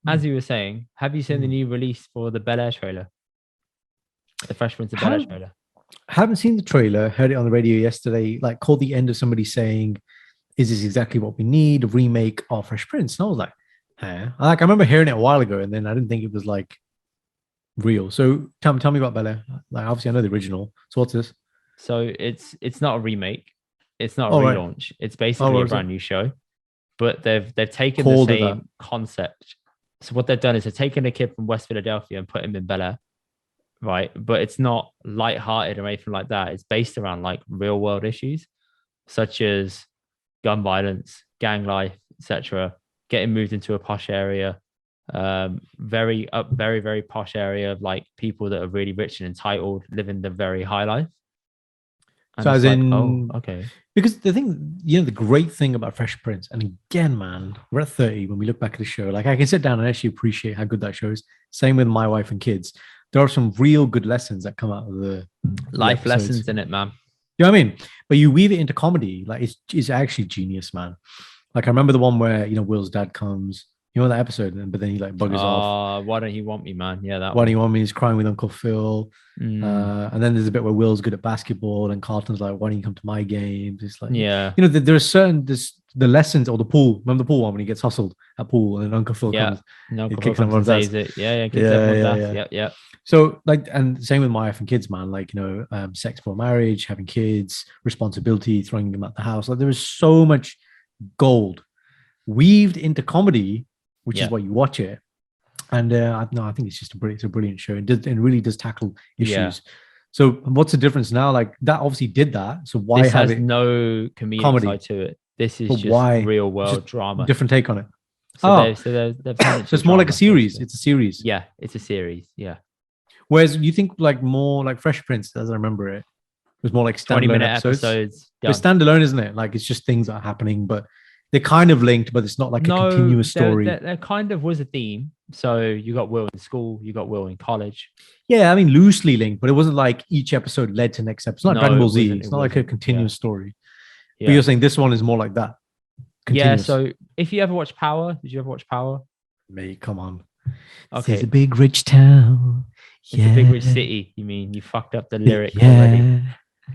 as you were saying, have you seen the Mm. new release for the Bel Air trailer? The Fresh Prince of Bel Air Have, trailer. haven't seen the trailer. Heard it on the radio yesterday. Like, caught the end of somebody saying, "Is this exactly what we need? A remake of Fresh Prince?" And I was like, "Eh." Like, I remember hearing it a while ago, and then I didn't think it was like real. So tell me about Bella. Like, obviously, I know the original. So what's this? So it's not a remake, it's not a All right. relaunch. It's Oh, basically what a is it brand new show, but they've taken the called? It that? same concept. So what they've done is they've taken a kid from West Philadelphia and put him in Bel Air, right? But it's not light-hearted or anything like that. It's based around like real world issues such as gun violence, gang life, etc. Getting moved into a posh area, very very posh area of like people that are really rich and entitled, living the very high life. And So as it's like, oh, in, okay, because the thing, the great thing about Fresh Prince, and again, man, we're at 30 when we look back at the show. Like, I can sit down and actually appreciate how good that show is. Same with my wife and kids. There are some real good lessons that come out of the life episodes. lessons in it, man. You know what I mean? But you weave it into comedy, like it's actually genius, man. Like, I remember the one where Will's dad comes, that episode, but then he like buggers off. Why don't you want me, man? Yeah, that Why do one. you want me? He's crying with Uncle Phil. Mm, And then there's a bit where Will's good at basketball, and Carlton's like, "Why don't you come to my games?" It's like, yeah, there are certain the lessons, or the pool. Remember the pool one when he gets hustled at pool, and then Uncle Phil yeah. comes, No, he Uncle kicks him comes and everyone's ass. saves it. Yeah, yeah, kicks Yeah, everyone's yeah, ass. yeah. Yeah, yeah. So like, and same with my wife and kids, man. Like, sex before marriage, having kids, responsibility, throwing them out the house. Like, there is so much gold weaved into comedy, which is Yeah, why you watch it. And no, I think it's just it's a brilliant show. It really does tackle yeah. issues. So what's the difference now? Like, that obviously did that. So why This have has it no comedic comedy? side to it. This is But just why? real It's just world drama. different take on it. So Oh, they've turned it so to a it's more like a drama, series. basically. It's a series. Yeah, it's a series. Yeah. Whereas you think like more like Fresh Prince, as I remember it, was more like 20 standalone minute episodes. episodes But it's done. standalone, isn't it? Like, it's just things that are happening, but they're kind of linked, but it's not like a No, continuous story. there kind of was a theme. So you got Will in school, you got Will in college. Yeah, I mean, loosely linked, but it wasn't like each episode led to next episode. It's not Dragon No, Ball it Z. wasn't. It's It not like a wasn't. Yeah. continuous story. But Yeah. you're saying this one is more like that, Yeah. continuous. So if you ever watch Power, did you ever watch Power? Mate, come on. This is a Okay. big rich town. It's a big rich Yeah. city. You mean you fucked up the lyric already? Yeah.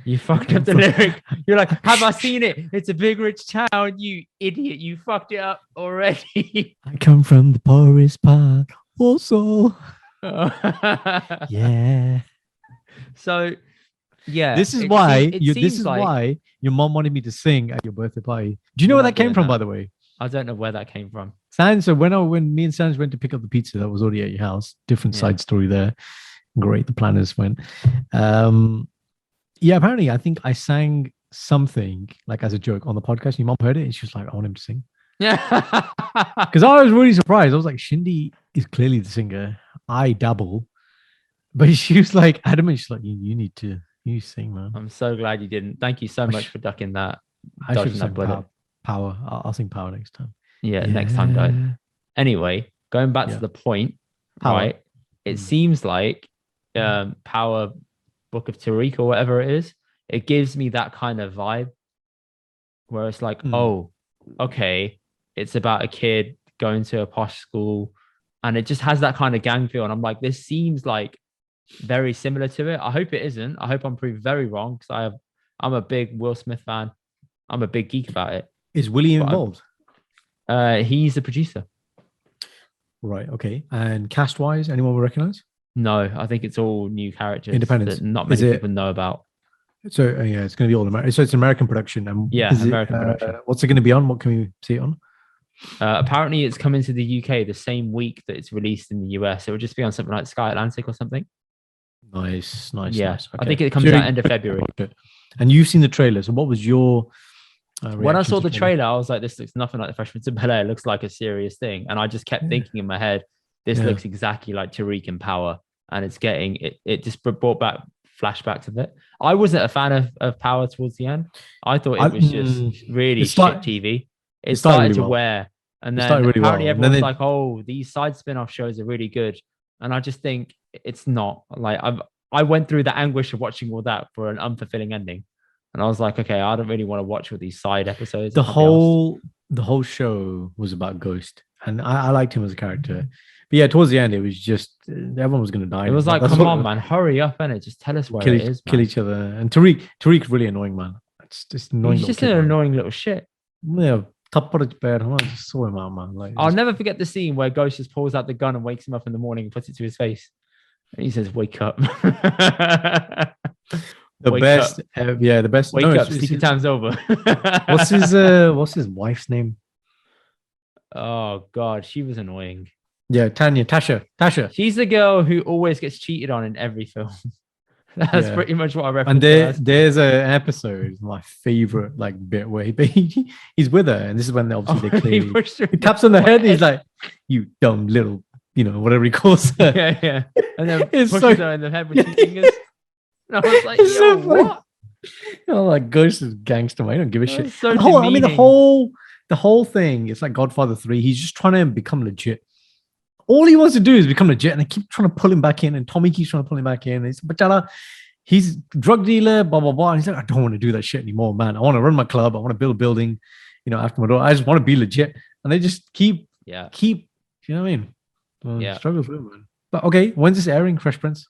You fucked up the lyric. You're like, have I seen it? It's a big rich town, you idiot. You fucked it up already. I come from the poorest part. Also. Yeah. So yeah, This is why seems like why your mom wanted me to sing at your birthday party. Do you know we're where not that came doing from, that. by the way? I don't know where that came from. So when me and Sans went to pick up the pizza that was already at your house, different Yeah. side story there. Great, the planners went. Yeah, apparently I think I sang something like as a joke on the podcast. Your mom heard it and she was like, "I want him to sing." Yeah. Because I was really surprised. I was like, Shindy is clearly the singer. I dabble. But she was like adamant. She's like, you need to sing, man. I'm so glad you didn't. Thank you so much for ducking that. I should Dodging have that sung bullet. Power. I'll sing Power next time. Yeah, next time, don't. Anyway, going back Yeah. to the point, Power. right? It seems like Power Book of Tariq or whatever it is, it gives me that kind of vibe where it's like, oh, okay, it's about a kid going to a posh school and it just has that kind of gang feel. And I'm like, this seems like very similar to it. I hope it isn't. I hope I'm proved very wrong because I'm a big Will Smith fan. I'm a big geek about it. Is Willie involved? He's the producer. Right. Okay. And cast wise, anyone we recognize? No, I think it's all new characters Independence. that not many people know about. So yeah, it's going to be all American. So it's an American production. And Yeah, American production. What's it going to be on? What can we see it on? Apparently, it's coming to the UK the same week that it's released in the US. It will just be on something like Sky Atlantic or something. Nice. Yeah, nice. I think it comes out end of February. And you've seen the trailer. So what was your when I saw the trailer, I was like, this looks nothing like the Freshman to Bel Air. It looks like a serious thing. And I just kept thinking in my head, this looks exactly like Tariq in Power. And it's getting it just brought back flashbacks of it. I wasn't a fan of Power towards the end. I thought it was just really shit TV. It started really to well. wear. And then really apparently well. everyone's like, oh, these side spin-off shows are really good. And I just think it's not. Like I went through the anguish of watching all that for an unfulfilling ending. And I was like, okay, I don't really want to watch all these side episodes. The whole show was about Ghost. and I liked him as a character. But yeah, towards the end, it was just everyone was going to die. It was like, That's come what on, man, hurry up, and just tell us where kill it each is, kill man. each other. And Tariq really annoying, man. It's just annoying He's little just an kid, man. annoying little shit. Yeah, top of the bed. I just saw him out, man. Like I'll just never forget the scene where Ghost just pulls out the gun and wakes him up in the morning and puts it to his face. And he says, "Wake up." the Wake best. up. Yeah, the best. No, Wake up. Sleepy time's over. what's his wife's name? Oh God, she was annoying. Yeah, Tasha. She's the girl who always gets cheated on in every film. That's Yeah. pretty much what I And reference her as. there's an episode, my favorite like bit where he's with her, and this is when obviously they He clearly pushed her he taps on the head. And he's like, "You dumb little," whatever he calls her. yeah, yeah. And then It's pushes so- her in the head with two fingers. And I was like, It's yo, so funny. what? Like Ghost is gangster, man. I don't give a shit. That's so And the whole, I mean, demeaning. the whole thing. It's like Godfather 3. He's just trying to become legit. All he wants to do is become legit, and they keep trying to pull him back in. And Tommy keeps trying to pull him back in. It's Bachala. He's drug dealer, blah blah blah. And he's like, I don't want to do that shit anymore, man. I want to run my club. I want to build a building, after my door. I just want to be legit. And they just keep, you know what I mean? Well, Yeah. Struggles with it, man. But okay, when's this airing, Fresh Prince?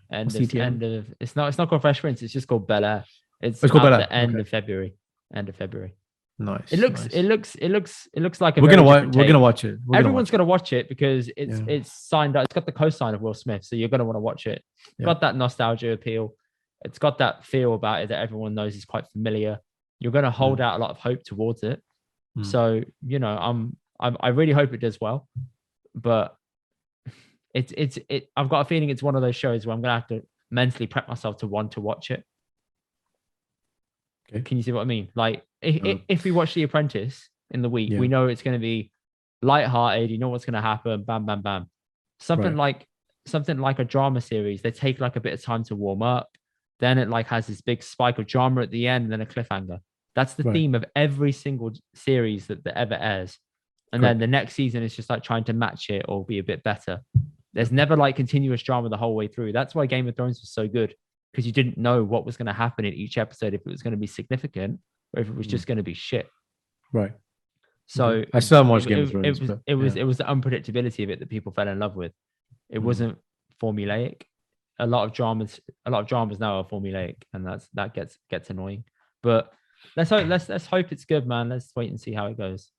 End What's of, CTM? end of it's not called Fresh Prince, it's just called Bel Air. It's called Bel at Air. the end Okay. of February. End of February. Nice. It looks like a We're very gonna different we're take. gonna watch it. Everyone's gonna watch it because it's Yeah. it's signed up. It's got the co-sign of Will Smith, so you're gonna want to watch it. It's Yeah. got that nostalgia appeal. It's got that feel about it that everyone knows is quite familiar. You're gonna hold out a lot of hope towards it. So I really hope it does well, but I've got a feeling it's one of those shows where I'm gonna have to mentally prep myself to want to watch it. Okay. Can you see what I mean? Like if we watch The Apprentice in the week, Yeah. we know it's going to be lighthearted. You know what's going to happen. Bam, bam, bam. Something like a drama series. They take like a bit of time to warm up. Then it like has this big spike of drama at the end, and then a cliffhanger. That's the theme of every single series that ever airs. And then the next season is just like trying to match it or be a bit better. There's never like continuous drama the whole way through. That's why Game of Thrones was so good, because you didn't know what was going to happen in each episode, if it was going to be significant or if it was just going to be shit. Right. So I still haven't watched Game of Thrones. It was the unpredictability of it that people fell in love with. It wasn't formulaic. A lot of dramas now are formulaic, and that gets annoying. But let's hope it's good, man. Let's wait and see how it goes.